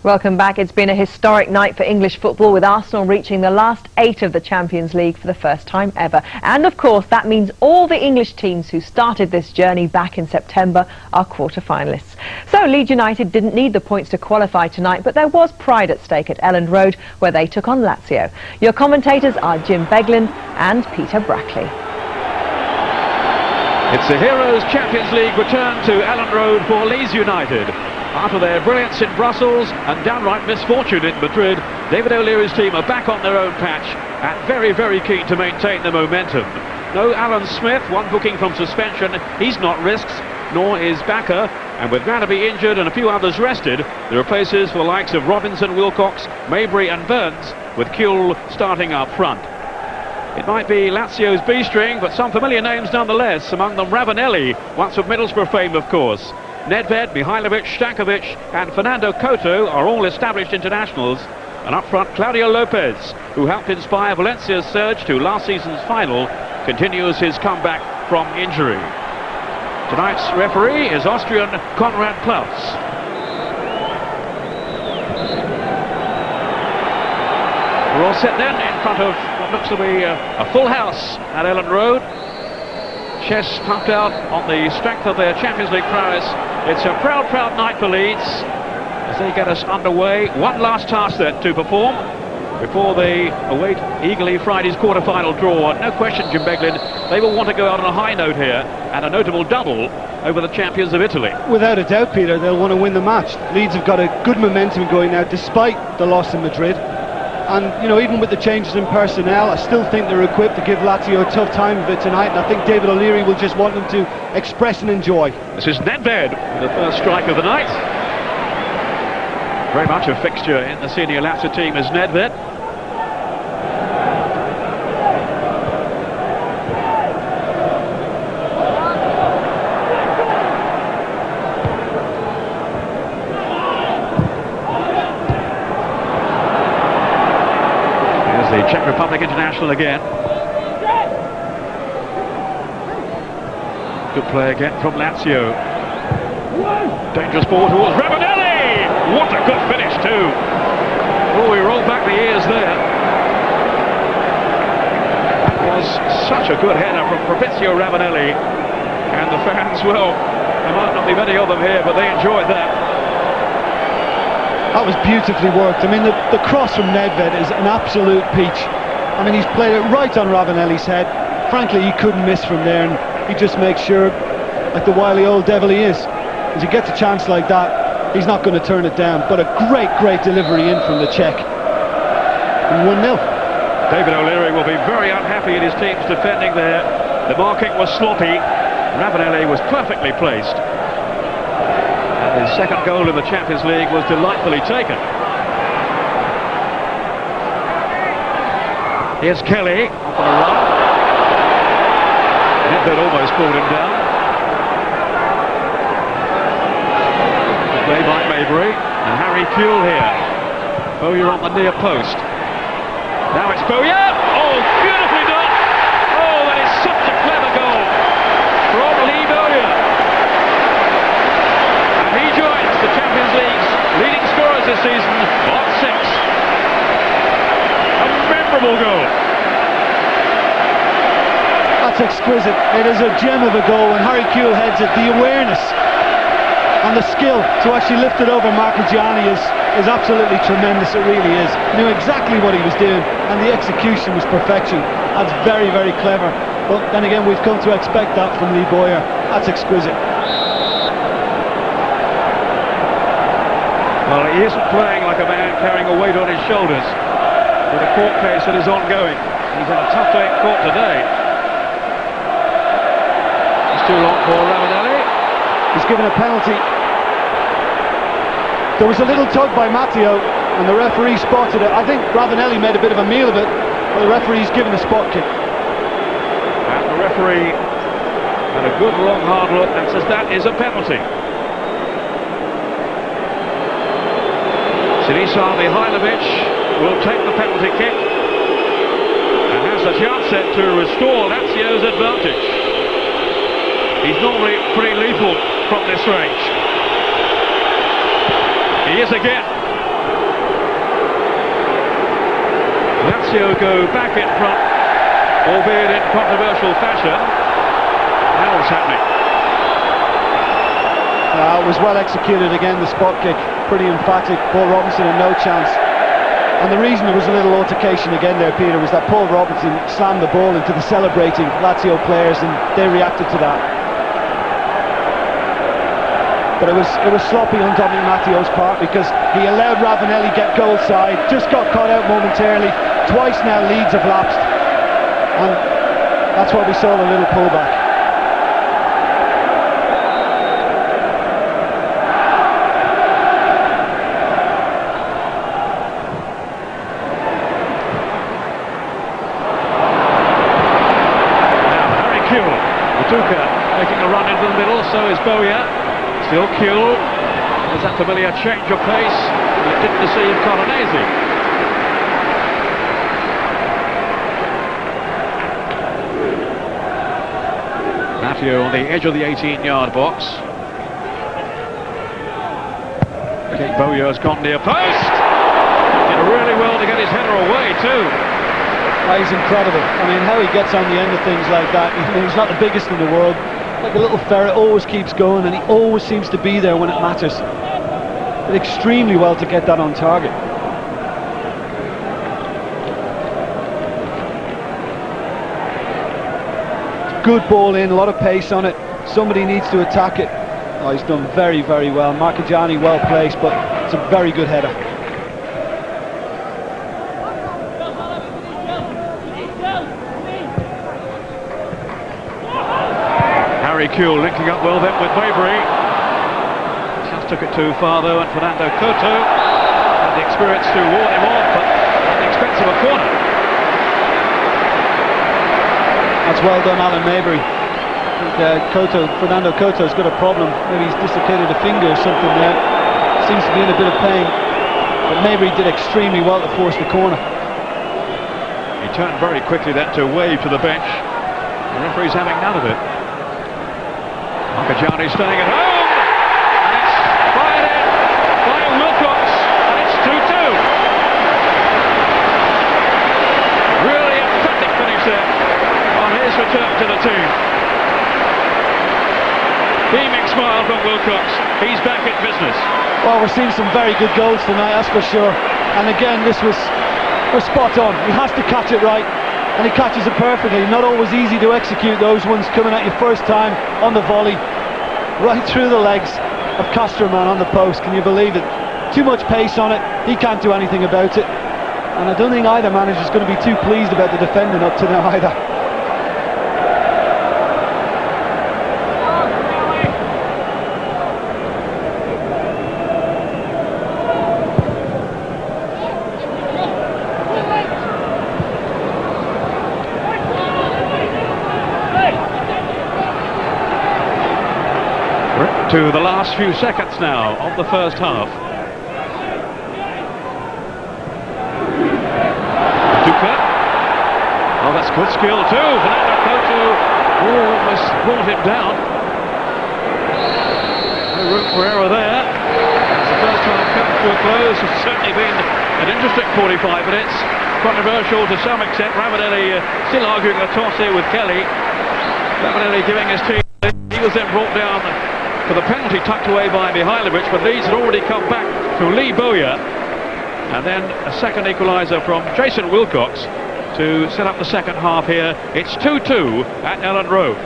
Welcome back. It's been a historic night for English football, with Arsenal reaching the last 8 of the Champions League for the first time ever. And of course that means all the English teams who started this journey back in September are quarter-finalists. So Leeds United didn't need the points to qualify tonight, but there was pride at stake at Elland Road, where they took on Lazio. Your commentators are Jim Beglin and Peter Brackley. It's the Heroes Champions League return to Elland Road for Leeds United. After their brilliance in Brussels and downright misfortune in Madrid, David O'Leary's team are back on their own patch and very, very keen to maintain the momentum. No Alan Smith, one booking from suspension, he's not risked, nor is Bakker. And with Granby injured and a few others rested, the replaces for the likes of Robinson, Wilcox, Mabry and Burns, with Kuehl starting up front. It might be Lazio's B-string, but some familiar names nonetheless, among them Ravanelli, once of Middlesbrough fame of course. Nedved, Mihailovic, Stankovic and Fernando Couto are all established internationals. And up front, Claudio Lopez, who helped inspire Valencia's surge to last season's final, continues his comeback from injury. Tonight's referee is Austrian Konrad Klaus. We're all set then in front of what looks to be a full house at Elland Road. Chess pumped out on the strength of their Champions League prowess. It's a proud, proud night for Leeds as they get us underway. One last task then to perform before they await eagerly Friday's quarter-final draw. No question, Jim Beglin, they will want to go out on a high note here and a notable double over the champions of Italy. Without a doubt, Peter, they'll want to win the match. Leeds have got a good momentum going now despite the loss in Madrid. And, you know, even with the changes in personnel, I still think they're equipped to give Lazio a tough time of it tonight. And I think David O'Leary will just want them to express and enjoy. This is Nedved, the first strike of the night. Very much a fixture in the senior Lazio team is Nedved. The Czech Republic international again. Good play again from Lazio. Dangerous ball towards Ravanelli. What a good finish too. Oh, we rolled back the ears there. That was such a good header from Fabrizio Ravanelli. And the fans, well, there might not be many of them here, but they enjoyed that. That was beautifully worked. I mean, the cross from Nedved is an absolute peach. I mean, he's played it right on Ravanelli's head. Frankly, he couldn't miss from there, and he just makes sure, like the wily old devil he is, as he gets a chance like that, he's not going to turn it down. But a great, great delivery in from the Czech. And 1-0. David O'Leary will be very unhappy in his team's defending there. The marking was sloppy. Ravanelli was perfectly placed. His second goal in the Champions League was delightfully taken. Here's Kelly off on a run. Nedved almost pulled him down. Play by Mabry and Harry Kuehl here. Bowyer on the near post. Now it's Bowyer. Oh, beautifully done. Oh, that is such a clever goal from Lee Bowyer. He joins the Champions League's leading scorers this season on 6. A memorable goal. That's exquisite. It is a gem of a goal when Harry Kuehl heads it. The awareness and the skill to actually lift it over Marchigiani is absolutely tremendous. It really is. He knew exactly what he was doing, and the execution was perfection. That's very, very clever. But then again, we've come to expect that from Lee Bowyer. That's exquisite. Well, he isn't playing like a man carrying a weight on his shoulders with a court case that is ongoing. He's in a tough day in court today. It's too long for Ravanelli. He's given a penalty. There was a little tug by Matteo and the referee spotted it. I think Ravanelli made a bit of a meal of it, but the referee's given a spot kick. And the referee had a good long hard look and says that is a penalty. Sinisa Mihailovic will take the penalty kick and has a chance set to restore Lazio's advantage. He's normally pretty lethal from this range. He is again. Lazio go back in front, albeit in controversial fashion. Now what's happening? It was well executed again, the spot kick, pretty emphatic. Paul Robinson had no chance. And the reason there was a little altercation again there, Peter, was that Paul Robinson slammed the ball into the celebrating Lazio players and they reacted to that. But it was sloppy on Dominic Matteo's part because he allowed Ravanelli get goal side, just got caught out momentarily. Twice now Leeds have lapsed, and that's why we saw the little pullback. Now Harry Kewell, Maduka making a run into the middle, so is Bowyer. Still Kewell. There's that familiar change of pace. It didn't deceive Colonnesi. Matteo on the edge of the 18-yard box. Okay, Bowyer's gone near post. Did really well to get his header away too. He's incredible. I mean, how he gets on the end of things like that. He's not the biggest in the world. Like a little ferret, always keeps going, and he always seems to be there when it matters. Did extremely well to get that on target. Good ball in, a lot of pace on it. Somebody needs to attack it. Oh, he's done very, very well. Marchigiani well placed, but it's a very good header. Harry Kewell linking up well then with Maybury. Just took it too far though, and Fernando Couto had the experience to ward him off, but at the expense of a corner. That's well done, Alan Maybury. Fernando Couto's got a problem. Maybe he's dislocated a finger or something there. Seems to be in a bit of pain. But Maybury did extremely well to force the corner. He turned very quickly then to wave to the bench. The referee's having none of it. Marchigiani staying at home, and it's fired in by Wilcox, and it's 2-2. Really emphatic finish there on his return to the team. Beaming smile from Wilcox, he's back in business. Well, we're seeing some very good goals tonight, that's for sure. And again, this was spot on. He has to catch it right, and he catches it perfectly. Not always easy to execute those ones coming at you first time on the volley, right through the legs of Castroman on the post. Can you believe it? Too much pace on it. He can't do anything about it, and I don't think either manager's going to be too pleased about the defending up to now either. To the last few seconds now of the first half. Duca. Oh, that's good skill too. Fernando Couto almost brought him down. No room for error there. As the first half comes to a close, it's certainly been an interesting 45 minutes. Controversial to some extent. Ravanelli still arguing the toss here with Kelly. Ravanelli giving his team. He was then brought down for the penalty tucked away by Mihailovic, but Leeds had already come back to Lee Bowyer, and then a second equaliser from Jason Wilcox to set up the second half here. It's 2-2 at Ellen Road.